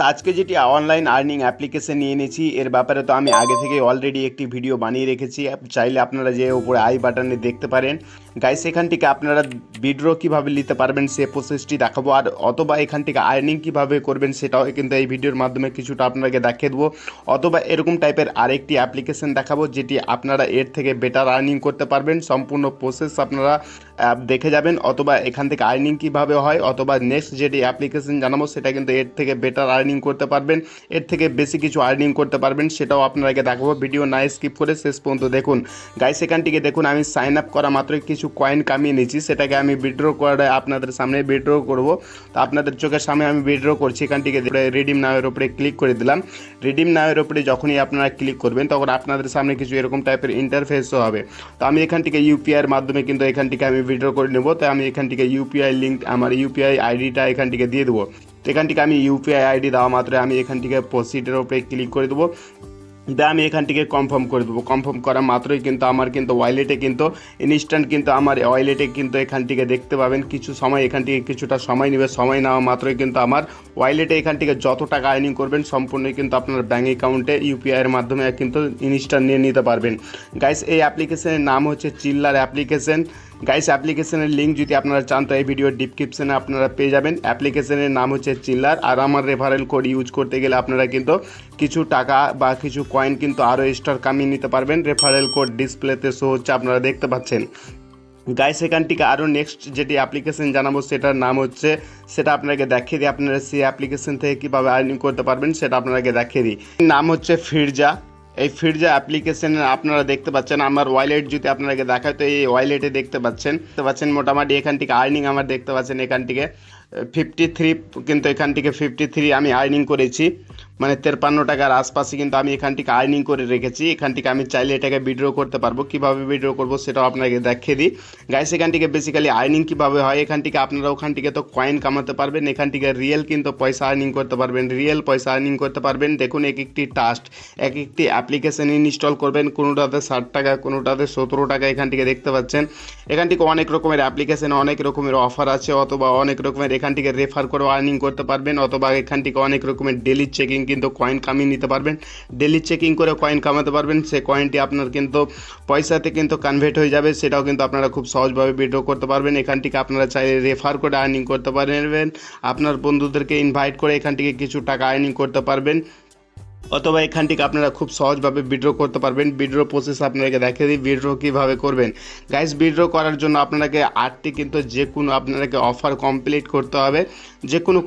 আজকে যেটি online earning application নিয়ে নিয়েছি এর ব্যাপারে তো আমি আগে থেকে অলরেডি একটি ভিডিও বানিয়ে রেখেছি। চাইলে আপনারা যে উপরে আই বাটনে দেখতে পারেন। গাইস এখান থেকে আপনারা উইথড্র কীভাবে নিতে পারবেন সে প্রসেসটি দেখাবো, আর অথবা এখান থেকে আর্নিং কীভাবে করবেন সেটাও কিন্তু এই ভিডিওর মাধ্যমে কিছুটা আপনাকে দেখিয়ে দেবো। অথবা এরকম টাইপের আরেকটি অ্যাপ্লিকেশন দেখাবো যেটি আপনারা এর থেকে বেটার আর্নিং করতে পারবেন। সম্পূর্ণ প্রসেস আপনারা দেখে যাবেন, অথবা এখান থেকে আর্নিং কীভাবে হয়, অথবা নেক্সট যেটি অ্যাপ্লিকেশন জানাবো সেটা কিন্তু এর থেকে বেটার আর্নিং করতে পারবেন, এর থেকে বেশি কিছু আর্নিং করতে পারবেন, সেটাও আপনাকে দেখাবো। ভিডিও না স্কিপ করে শেষ পর্যন্ত দেখুন। গাইস এখান থেকে দেখুন আমি সাইন আপ করা মাত্রই কিছু কয়েন কামিয়ে নিয়েছি, সেটাকে আমি উইথড্র করে আপনাদের সামনে উইথড্র করব। তো আপনাদের চোখের সামনে আমি উইথড্র করছি। এখান থেকে রিডিম নাওয়ের উপরে ক্লিক করে দিলাম। রিডিম নাওয়ের উপরে যখনই আপনারা ক্লিক করবেন তখন আপনাদের সামনে কিছু এরকম টাইপের ইন্টারফেসও হবে। তো আমি এখান থেকে ইউপিআইয়ের মাধ্যমে কিন্তু এখান থেকে আমি উইথড্র করে নেব। তো আমি এখান থেকে ইউপিআই লিঙ্ক, আমার ইউপিআই আইডিটা এখান থেকে দিয়ে দেবো। এখান থেকে আমি ইউপিআই আইডি দেওয়া মাত্র আমি এখান থেকে প্রসিডের উপরে ক্লিক করে দেবো। আমি এখান থেকে কনফার্ম করে দেবো। কনফার্ম করা মাত্রই কিন্তু আমার কিন্তু ওয়ালেটে কিন্তু ইনস্ট্যান্ট কিন্তু আমার ওয়ালেটে কিন্তু এখান থেকে দেখতে পাবেন। কিছু সময় এখান থেকে কিছুটা সময় নেবে, সময় নেওয়া মাত্রই কিন্তু আমার ওয়ালেটে এখান থেকে যত টাকা আর্নিং করবেন সম্পূর্ণই কিন্তু আপনার ব্যাঙ্ক অ্যাকাউন্টে ইউপিআইয়ের মাধ্যমে কিন্তু ইনস্ট্যান্ট নিয়ে নিতে পারবেন। গাইস এই অ্যাপ্লিকেশনের নাম হচ্ছে চিল্লার অ্যাপ্লিকেশন। গাইস অ্যাপ্লিকেশনের লিঙ্ক যদি আপনারা চান তো এই ভিডিওর ডিসক্রিপশনে আপনারা পেয়ে যাবেন। অ্যাপ্লিকেশনের নাম হচ্ছে চিল্লার, আর আমার রেফারেল কোড ইউজ করতে গেলে আপনারা কিন্তু কিছু টাকা বা কিছু কয়েন কিন্তু আরও এক্সট্রা কামিয়ে নিতে পারবেন। রেফারেল কোড ডিসপ্লেতে শো হচ্ছে, আপনারা দেখতে পাচ্ছেন। গাইস এখান থেকে আরও নেক্সট যেটি অ্যাপ্লিকেশন জানাবো সেটার নাম হচ্ছে, সেটা আপনাকে দেখিয়ে দিই। আপনারা সেই অ্যাপ্লিকেশন থেকে কীভাবে আর্নিং করতে পারবেন সেটা আপনাকে দেখিয়ে দিই। নাম হচ্ছে ফিরজা। এই ফিরজা অ্যাপ্লিকেশনে আপনারা দেখতে পাচ্ছেন আমার ওয়ালেট যদি আপনাকে দেখায় তো এই ওয়ালেটে দেখতে পাচ্ছেন মোটামুটি এখান থেকে আর্নিং আমার দেখতে পাচ্ছেন এখান থেকে 53 কিন্তু এখান থেকে 53 আমি আর্নিং করেছি, মানে 53 টাকার আশপাশে কিন্তু আমি এখান থেকে আর্নিং করে রেখেছি। এখান থেকে আমি চাইলে এটাকে উইথড্র করতে পারবো। কীভাবে উইথড্র করবো সেটাও আপনাকে দেখিয়ে দিই। গাইস এখান থেকে বেসিক্যালি আর্নিং কীভাবে হয়, এখান থেকে আপনারা ওখান থেকে তো কয়েন কামাতে পারবেন, এখান থেকে রিয়েল কিন্তু পয়সা আর্নিং করতে পারবেন, রিয়েল পয়সা আর্নিং করতে পারবেন। দেখুন এক একটি টাস্ক, এক একটি অ্যাপ্লিকেশন ইনস্টল করবেন, কোনোটাতে 60 টাকা, কোনোটাতে 17 টাকা এখান থেকে দেখতে পাচ্ছেন। এখান থেকে অনেক রকমের অ্যাপ্লিকেশন, অনেক রকমের অফার আছে, অথবা অনেক রকমের এখান থেকে রেফার করে আর্নিং করতে পারবেন, অথবা এখান থেকে অনেক রকমের ডেলি চেকিং কিন্তু কয়েন কামিয়ে নিতে পারবেন। ডেলি চেকিং করে কয়েন কামাতে পারবেন, সে কয়েনটি আপনার কিন্তু পয়সাতে কিন্তু কনভার্ট হয়ে যাবে, সেটাও কিন্তু আপনারা খুব সহজভাবে উইথড্র করতে পারবেন। এখান থেকে আপনারা চাইলে রেফার করে আর্নিং করতে পারবেন, আপনার বন্ধুদেরকে ইনভাইট করে এখান থেকে কিছু টাকা আর্নিং করতে পারবেন, অথবা এখান থেকে আপনারা খুব সহজভাবে উইথড্র করতে পারবেন। উইথড্র প্রসেস আপনাকে দেখিয়ে দিই উইথড্র কীভাবে করবেন। গাইস উইথড্র করার জন্য আপনাকে 8টি কিন্তু যে কোনো আপনাকে অফার কমপ্লিট করতে হবে, যে কোনো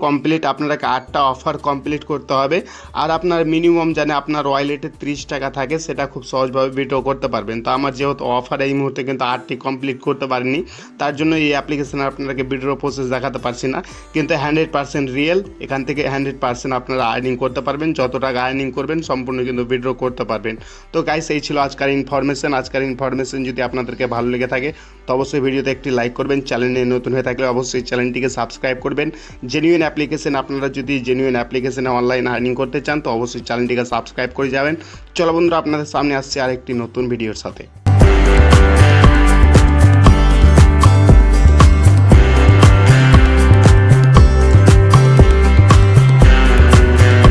আপনাকে 8টা অফার কমপ্লিট করতে হবে। আর আপনার মিনিমাম জানে আপনার ওয়ালেটে 30 টাকা থাকে, সেটা খুব সহজভাবে উইথড্র করতে পারবেন। তো আমার যেহেতু অফার এই মুহূর্তে কিন্তু 8টি কমপ্লিট করতে পারিনি, তার জন্য এই অ্যাপ্লিকেশানে আপনাকে উইথড্র প্রসেস দেখাতে পারছি না, কিন্তু 100% রিয়েল। এখান থেকে 100% আপনারা আর্নিং করতে পারবেন, যত টাকা আর্নিং করবেন সম্পূর্ণ কিন্তু উইথড্র করতে পারবেন। তো গাইস এই ছিল আজকের ইনফরমেশন। যদি আপনাদেরকে ভালো লেগে থাকে তো অবশ্যই ভিডিওতে একটি লাইক করবেন, চ্যানেলে নতুন হয়ে থাকলে অবশ্যই চ্যানেলটিকে সাবস্ক্রাইব করবেন। জেনুইন অ্যাপ্লিকেশন, আপনারা যদি জেনুইন অ্যাপ্লিকেশনে অনলাইন আর্নিং করতে চান তো অবশ্যই চ্যানেলটিকে সাবস্ক্রাইব করে যাবেন। চলো বন্ধুরা, আপনাদের সামনে আসছে আরেকটি নতুন ভিডিওর সাথে।